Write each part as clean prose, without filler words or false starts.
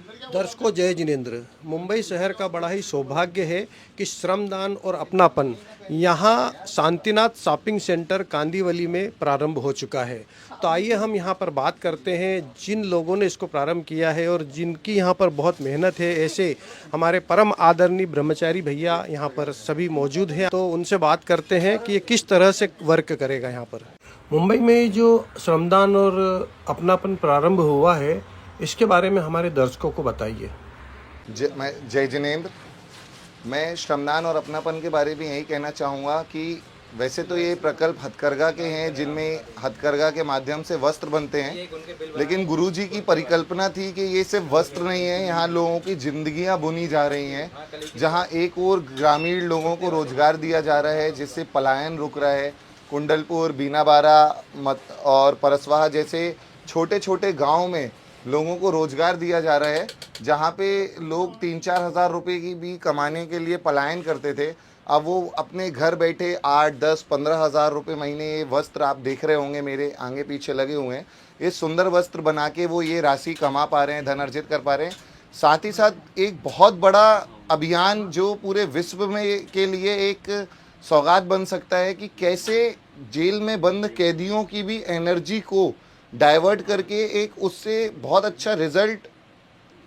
दर्शकों जय जिनेंद्र। मुंबई शहर का बड़ा ही सौभाग्य है कि श्रमदान और अपनापन यहाँ शांतिनाथ शॉपिंग सेंटर कांदीवली में प्रारंभ हो चुका है। तो आइए हम यहाँ पर बात करते हैं जिन लोगों ने इसको प्रारंभ किया है और जिनकी यहाँ पर बहुत मेहनत है। ऐसे हमारे परम आदरणीय ब्रह्मचारी भैया यहाँ पर सभी मौजूद हैं, तो उनसे बात करते हैं कि ये किस तरह से वर्क करेगा यहाँ पर। मुंबई में जो श्रमदान और अपनापन प्रारंभ हुआ है, इसके बारे में हमारे दर्शकों को बताइए। मैं जय जिनेंद्र। मैं श्रमदान और अपनापन के बारे में यही कहना चाहूँगा कि वैसे तो ये प्रकल्प हथकरघा के हैं, जिनमें हथकरघा के माध्यम से वस्त्र बनते हैं, लेकिन गुरुजी की परिकल्पना थी कि ये सिर्फ वस्त्र नहीं है, यहाँ लोगों की जिंदगियाँ बुनी जा रही हैं, जहाँ एक और ग्रामीण लोगों को रोजगार दिया जा रहा है, जिससे पलायन रुक रहा है। कुंडलपुर, बीनाबारा और परसवाहा जैसे छोटे छोटे गाँव में लोगों को रोजगार दिया जा रहा है, जहाँ पे लोग 3-4 हज़ार रुपये की भी कमाने के लिए पलायन करते थे। अब वो अपने घर बैठे 8-10-15 हज़ार रुपये महीने, ये वस्त्र आप देख रहे होंगे मेरे आगे पीछे लगे हुए हैं, ये सुंदर वस्त्र बना के वो ये राशि कमा पा रहे हैं, धन अर्जित कर पा रहे हैं। साथ ही साथ एक बहुत बड़ा अभियान जो पूरे विश्व में के लिए एक सौगात बन सकता है कि कैसे जेल में बंद कैदियों की भी एनर्जी को डाइवर्ट करके एक उससे बहुत अच्छा रिजल्ट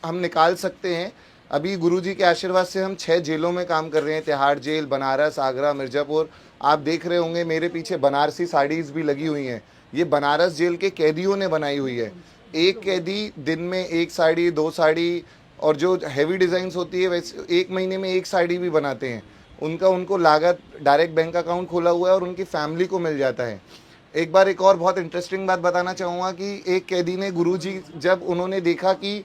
हम निकाल सकते हैं। अभी गुरुजी के आशीर्वाद से हम 6 जेलों में काम कर रहे हैं, तिहाड़ जेल, बनारस, आगरा, मिर्ज़ापुर। आप देख रहे होंगे मेरे पीछे बनारसी साड़ीज़ भी लगी हुई हैं, ये बनारस जेल के कैदियों ने बनाई हुई है। एक कैदी दिन में 1 साड़ी, 2 साड़ी, और जो हैवी डिज़ाइंस होती है वैसे 1 महीने में 1 साड़ी भी बनाते हैं। उनको लागत डायरेक्ट बैंक अकाउंट खोला हुआ है और उनकी फैमिली को मिल जाता है। एक बार एक और बहुत इंटरेस्टिंग बात बताना चाहूँगा कि एक कैदी ने, गुरुजी जब उन्होंने देखा कि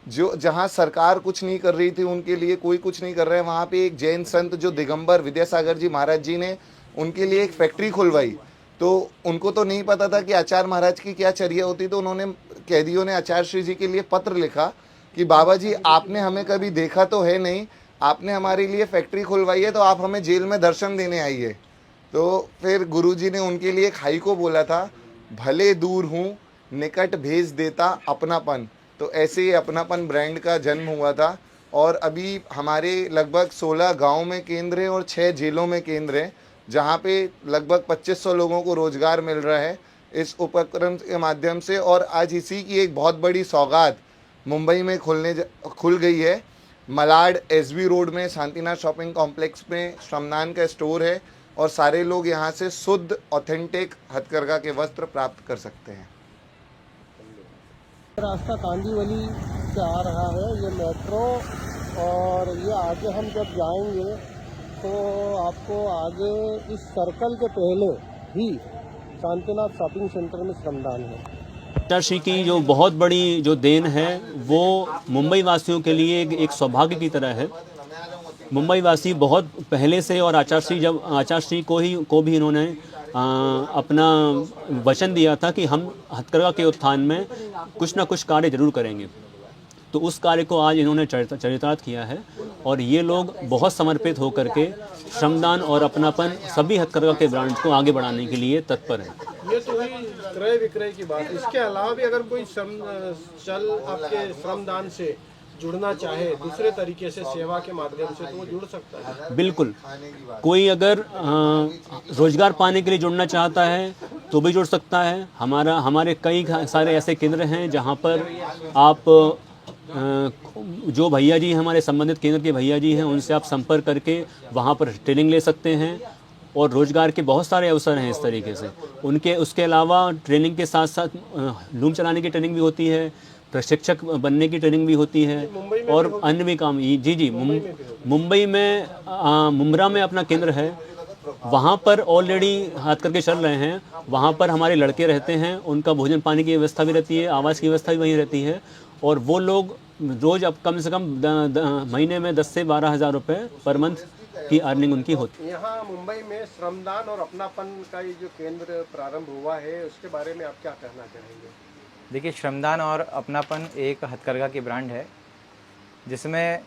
जो जहाँ सरकार कुछ नहीं कर रही थी, उनके लिए कोई कुछ नहीं कर रहा है, वहाँ पे एक जैन संत जो दिगंबर विद्यासागर जी महाराज जी ने उनके लिए एक फैक्ट्री खुलवाई। तो उनको तो नहीं पता था कि आचार्य महाराज की क्या चर्या होती, तो उन्होंने, कैदियों ने आचार्य श्री जी के लिए पत्र लिखा कि बाबा जी आपने हमें कभी देखा तो है नहीं, आपने हमारे लिए फैक्ट्री खुलवाई है, तो आप हमें जेल में दर्शन देने आइए। तो फिर गुरुजी ने उनके लिए एक हाई को बोला था, भले दूर हूँ निकट भेज देता अपनापन। तो ऐसे ही अपनापन ब्रांड का जन्म हुआ था और अभी हमारे लगभग 16 गांव में केंद्र हैं और 6 जेलों में केंद्र हैं, जहां पे लगभग 2500 लोगों को रोजगार मिल रहा है इस उपक्रम के माध्यम से। और आज इसी की एक बहुत बड़ी सौगात मुंबई में खुल गई है। मलाड एसबी रोड में शांतिनाथ शॉपिंग कॉम्प्लेक्स में श्रमदान का स्टोर है और सारे लोग यहाँ से शुद्ध ऑथेंटिक हथकरघा के वस्त्र प्राप्त कर सकते हैं। रास्ता कांदीवली से आ रहा है ये मेट्रो, और ये आगे हम जब जाएंगे तो आपको आगे इस सर्कल के पहले ही शांतिनाथ शॉपिंग सेंटर में श्रमदान है। आचार्य की जो बहुत बड़ी जो देन है वो मुंबई वासियों के लिए एक सौभाग्य की तरह है। मुंबई वासी बहुत पहले से, और आचार्य को भी इन्होंने अपना वचन दिया था कि हम हथकरघा के उत्थान में कुछ ना कुछ कार्य जरूर करेंगे। तो उस कार्य को आज इन्होंने चरितार्थ किया है और ये लोग बहुत समर्पित होकर के श्रमदान और अपनापन सभी हथकरघा के ब्रांड को आगे बढ़ाने के लिए तत्पर हैं। ये तो हुई क्रय विक्रय की बात। इसके अलावा भी अगर कोई आपके श्रमदान से जुड़ना चाहे दूसरे तरीके से, सेवा के माध्यम से, तो वो जुड़ सकता है। बिल्कुल, कोई अगर रोजगार पाने के लिए जुड़ना चाहता है तो भी जुड़ सकता है। हमारे कई सारे ऐसे केंद्र हैं जहां पर आप जो भैया जी हमारे संबंधित केंद्र के भैया जी हैं, उनसे आप संपर्क करके वहां पर ट्रेनिंग ले सकते हैं और रोजगार के बहुत सारे अवसर हैं इस तरीके से। उसके अलावा ट्रेनिंग के साथ साथ लूम चलाने की ट्रेनिंग भी होती है, प्रशिक्षक बनने की ट्रेनिंग भी होती है और अन्य भी काम। जी मुंबई में मुंब्रा में अपना केंद्र है, वहाँ पर ऑलरेडी हाथ करके चल रहे हैं। वहाँ पर हमारे लड़के रहते हैं, उनका भोजन पानी की व्यवस्था भी रहती है, आवास की व्यवस्था भी वहीं रहती है और वो लोग रोज़ अब कम से कम महीने में 10 से 12 हज़ार रुपये पर मंथ की अर्निंग उनकी होती है। यहाँ मुंबई में श्रमदान और अपनापन का ये जो केंद्र प्रारंभ हुआ है, उसके बारे में आप क्या कहना चाहेंगे? देखिए, श्रमदान और अपनापन एक हथकरघा की ब्रांड है जिसमें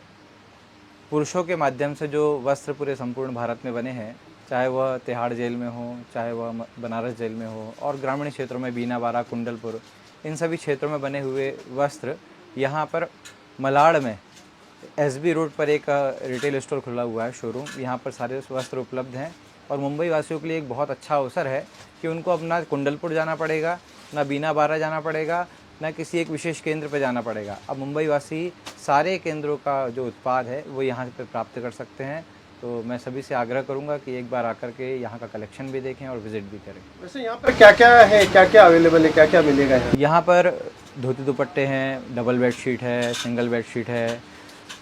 पुरुषों के माध्यम से जो वस्त्र पूरे संपूर्ण भारत में बने हैं, चाहे वह तिहाड़ जेल में हो, चाहे वह बनारस जेल में हो, और ग्रामीण क्षेत्रों में बीना बारा, कुंडलपुर, इन सभी क्षेत्रों में बने हुए वस्त्र यहाँ पर मलाड में एसबी रोड पर एक रिटेल स्टोर खुला हुआ है, शोरूम। यहाँ पर सारे वस्त्र उपलब्ध हैं और मुंबई वासियों के लिए एक बहुत अच्छा अवसर है कि उनको अब ना कुंडलपुर जाना पड़ेगा, ना बीना बारा जाना पड़ेगा, ना किसी एक विशेष केंद्र पर जाना पड़ेगा। अब मुंबई वासी सारे केंद्रों का जो उत्पाद है वो यहाँ पे प्राप्त कर सकते हैं। तो मैं सभी से आग्रह करूँगा कि एक बार आकर के यहाँ का कलेक्शन भी देखें और विजिट भी करें। वैसे यहाँ पर क्या क्या है, क्या क्या अवेलेबल है, क्या क्या मिलेगा यहाँ? यहाँ पर धोती दुपट्टे हैं, डबल बेडशीट है, सिंगल बेडशीट है,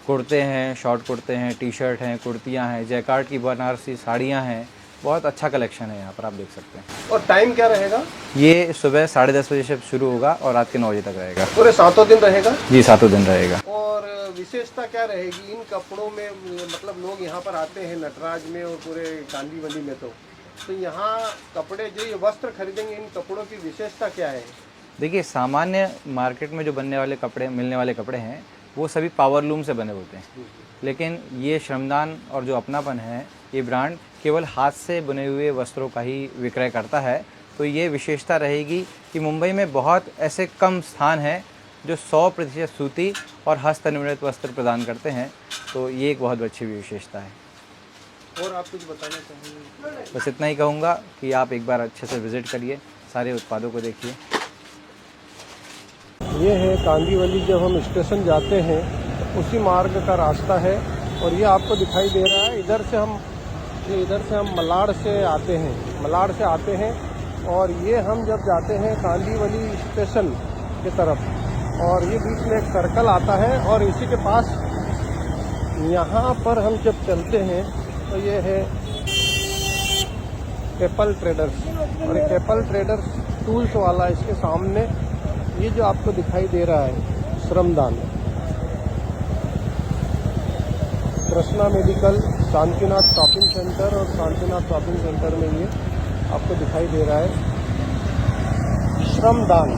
कुर्ते हैं, शॉर्ट कुर्ते हैं, टी शर्ट हैं, कुर्तियाँ हैं, जैकार्ड की बनारसी साड़ियाँ हैं। बहुत अच्छा कलेक्शन है यहाँ पर, आप देख सकते हैं। और टाइम क्या रहेगा? ये सुबह 10:30 बजे से शुरू होगा और रात के 9 बजे तक रहेगा। पूरे 7 दिन रहेगा? जी, 7 दिन रहेगा। और विशेषता क्या रहेगी इन कपड़ों में? मतलब लोग यहाँ पर आते हैं नटराज में और पूरे कांदीवली में, तो यहाँ कपड़े जो ये वस्त्र खरीदेंगे, इन कपड़ों की विशेषता क्या है? देखिए, सामान्य मार्केट में जो बनने वाले कपड़े, मिलने वाले कपड़े हैं, वो सभी पावरलूम से बने होते हैं। लेकिन ये श्रमदान और जो अपनापन है, ये ब्रांड केवल हाथ से बने हुए वस्त्रों का ही विक्रय करता है। तो ये विशेषता रहेगी कि मुंबई में बहुत ऐसे कम स्थान हैं जो 100% सूती और हस्तनिर्मित वस्त्र प्रदान करते हैं। तो ये एक बहुत अच्छी विशेषता है। और आप कुछ बताना चाहेंगे? बस इतना ही कहूँगा कि आप एक बार अच्छे से विज़िट करिए, सारे उत्पादों को देखिए। ये है कांदीवली, जब हम स्टेशन जाते हैं उसी मार्ग का रास्ता है और ये आपको दिखाई दे रहा है। इधर से हम मलाड से आते हैं और ये हम जब जाते हैं कांदीवली स्टेशन की तरफ, और ये बीच में एक सर्कल आता है और इसी के पास यहाँ पर हम जब चलते हैं तो ये है केपल ट्रेडर्स, और केपल ट्रेडर्स टूल्स वाला इसके सामने ये जो आपको दिखाई दे रहा है श्रमदान, Krishna medical, Shantinath shopping centre, और शांतिनाथ शॉपिंग सेंटर में ये आपको दिखाई दे रहा है श्रमदान।